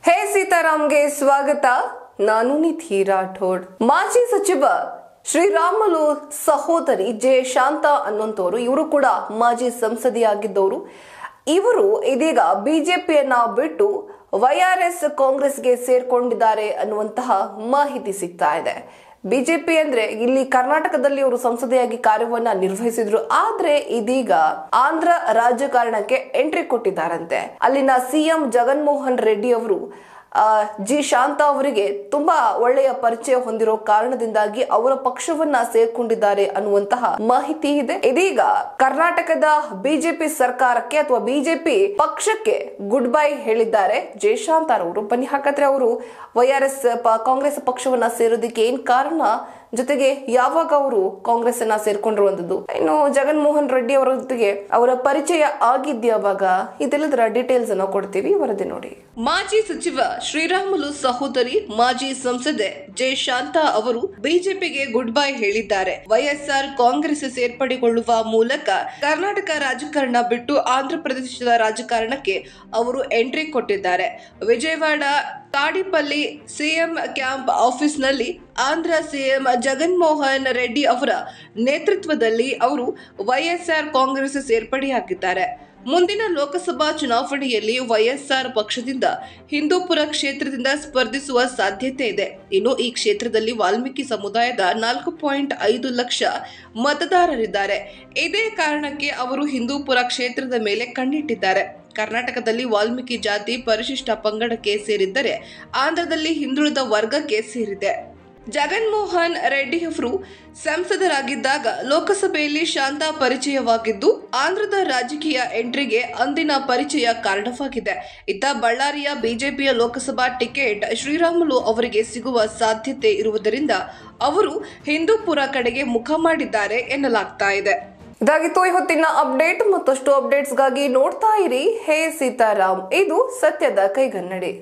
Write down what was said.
ಹೇ ಸೀತಾರಾಮ್ಗೆ ಸ್ವಾಗತ. ನಾನು ನಿಧಿ ರಾಠೋಡ್. ಮಾಜಿ ಸಚಿವ ಶ್ರೀರಾಮುಲು ಸಹೋದರಿ ಜೆ ಶಾಂತಾ ಅನ್ನುವಂತವರು, ಇವರು ಕೂಡ ಮಾಜಿ ಸಂಸದೆಯಾಗಿದ್ದವರು. ಇವರು ಇದೀಗ ಬಿಜೆಪಿಯನ್ನ ಬಿಟ್ಟು YRS ಕಾಂಗ್ರೆಸ್ಗೆ ಸೇರ್ಕೊಂಡಿದ್ದಾರೆ ಅನ್ನುವಂತಹ ಮಾಹಿತಿ ಸಿಗ್ತಾ ಇದೆ. ಬಿಜೆಪಿ ಅಂದ್ರೆ ಇಲ್ಲಿ ಕರ್ನಾಟಕದಲ್ಲಿ ಅವರು ಸಂಸದೆಯಾಗಿ ಕಾರ್ಯವನ್ನ ನಿರ್ವಹಿಸಿದ್ರು. ಆದ್ರೆ ಇದೀಗ ಆಂಧ್ರ ರಾಜಕಾರಣಕ್ಕೆ ಎಂಟ್ರಿ ಕೊಟ್ಟಿದ್ದಾರಂತೆ. ಅಲ್ಲಿನ ಸಿಎಂ ಜಗನ್ಮೋಹನ್ ರೆಡ್ಡಿ ಅವರು ಜಿ ಶಾಂತಾ ಅವರಿಗೆ ತುಂಬಾ ಒಳ್ಳೆಯ ಪರಿಚಯ ಹೊಂದಿರೋ ಕಾರಣದಿಂದಾಗಿ ಅವರ ಪಕ್ಷವನ್ನ ಸೇರ್ಕೊಂಡಿದ್ದಾರೆ ಅನ್ನುವಂತಹ ಮಾಹಿತಿ ಇದೆ. ಇದೀಗ ಕರ್ನಾಟಕದ ಬಿಜೆಪಿ ಸರ್ಕಾರಕ್ಕೆ ಅಥವಾ ಬಿಜೆಪಿ ಪಕ್ಷಕ್ಕೆ ಗುಡ್ ಬೈ ಹೇಳಿದ್ದಾರೆ ಜೆ ಶಾಂತಾ ಅವರು. ಬನ್ನಿ ಹಾಗಾದ್ರೆ ಅವರು YRS ಕಾಂಗ್ರೆಸ್ ಪಕ್ಷವನ್ನ ಸೇರೋದಕ್ಕೆ ಏನ್ ಕಾರಣ, ಜೊತೆಗೆ ಯಾವಾಗ ಅವರು ಕಾಂಗ್ರೆಸ್ ಅನ್ನ ಸೇರ್ಕೊಂಡಿರುವಂತದ್ದು, ಇನ್ನು ಜಗನ್ಮೋಹನ್ ರೆಡ್ಡಿ ಅವರ ಜೊತೆಗೆ ಅವರ ಪರಿಚಯ ಆಗಿದ್ಯಾವಾಗ, ಇದೆಲ್ಲದರ ಡೀಟೇಲ್ಸ್ ಅನ್ನ ಕೊಡ್ತೀವಿ, ವರದಿ ನೋಡಿ. ಮಾಜಿ ಸಚಿವ ಶ್ರೀರಾಮುಲು ಸಹೋದರಿ ಮಾಜಿ ಸಂಸದೆ ಜೆ ಶಾಂತಾ ಅವರು ಬಿಜೆಪಿಗೆ ಗುಡ್ ಬೈ ಹೇಳಿದ್ದಾರೆ. YSR ಕಾಂಗ್ರೆಸ್ ಸೇರ್ಪಡೆಗೊಳ್ಳುವ ಮೂಲಕ ಕರ್ನಾಟಕ ರಾಜಕಾರಣ ಬಿಟ್ಟು ಆಂಧ್ರ ಪ್ರದೇಶದ ರಾಜಕಾರಣಕ್ಕೆ ಅವರು ಎಂಟ್ರಿ ಕೊಟ್ಟಿದ್ದಾರೆ. ವಿಜಯವಾಡ ತಾಡಿಪಲ್ಲಿ ಸಿಎಂ ಕ್ಯಾಂಪ್ ಆಫೀಸ್ನಲ್ಲಿ ಆಂಧ್ರ ಸಿಎಂ ಜಗನ್ಮೋಹನ್ ರೆಡ್ಡಿ ಅವರ ನೇತೃತ್ವದಲ್ಲಿ ಅವರು YSR ಕಾಂಗ್ರೆಸ್ ಸೇರ್ಪಡೆಯಾಗಿದ್ದಾರೆ. ಮುಂದಿನ ಲೋಕಸಭಾ ಚುನಾವಣೆಯಲ್ಲಿ YSR ಪಕ್ಷದಿಂದ ಹಿಂದೂಪುರ ಕ್ಷೇತ್ರದಿಂದ ಸ್ಪರ್ಧಿಸುವ ಸಾಧ್ಯತೆ ಇದೆ. ಇನ್ನು ಈ ಕ್ಷೇತ್ರದಲ್ಲಿ ವಾಲ್ಮೀಕಿ ಸಮುದಾಯದ 4.5 ಲಕ್ಷ ಮತದಾರರಿದ್ದಾರೆ. ಇದೇ ಕಾರಣಕ್ಕೆ ಅವರು ಹಿಂದೂಪುರ ಕ್ಷೇತ್ರದ ಮೇಲೆ ಕಣ್ಣಿಟ್ಟಿದ್ದಾರೆ. ಕರ್ನಾಟಕದಲ್ಲಿ ವಾಲ್ಮೀಕಿ ಜಾತಿ ಪರಿಶಿಷ್ಟ ಪಂಗಡಕ್ಕೆ ಸೇರಿದ್ದರೆ ಆಂಧ್ರದಲ್ಲಿ ಹಿಂದುಳಿದ ವರ್ಗಕ್ಕೆ ಸೇರಿದೆ. ಜಗನ್ಮೋಹನ್ ರೆಡ್ಡಿ ಅವರು ಸಂಸದರಾಗಿದ್ದಾಗ ಲೋಕಸಭೆಯಲ್ಲಿ ಶಾಂತಾ ಪರಿಚಯವಾಗಿದ್ದು ಆಂಧ್ರದ ರಾಜಕೀಯ ಎಂಟ್ರಿಗೆ ಅಂದಿನ ಪರಿಚಯ ಕಾರಣವಾಗಿದೆ. ಇತ್ತ ಬಳ್ಳಾರಿಯ ಬಿಜೆಪಿಯ ಲೋಕಸಭಾ ಟಿಕೆಟ್ ಶ್ರೀರಾಮುಲು ಅವರಿಗೆ ಸಿಗುವ ಸಾಧ್ಯತೆ ಇರುವುದರಿಂದ ಅವರು ಹಿಂದೂಪುರ ಕಡೆಗೆ ಮುಖ ಮಾಡಿದ್ದಾರೆ ಎನ್ನಲಾಗ್ತಾ ಇದೆ. ಇದಾಗಿತ್ತು ಇವತ್ತಿನ ಅಪ್ಡೇಟ್. ಮತ್ತಷ್ಟು ಅಪ್ಡೇಟ್ಸ್ಗಾಗಿ ನೋಡ್ತಾ ಇರಿ ಹೇ ಸೀತಾರಾಮ್, ಇದು ಸತ್ಯದ ಕೈಗನ್ನಡಿ.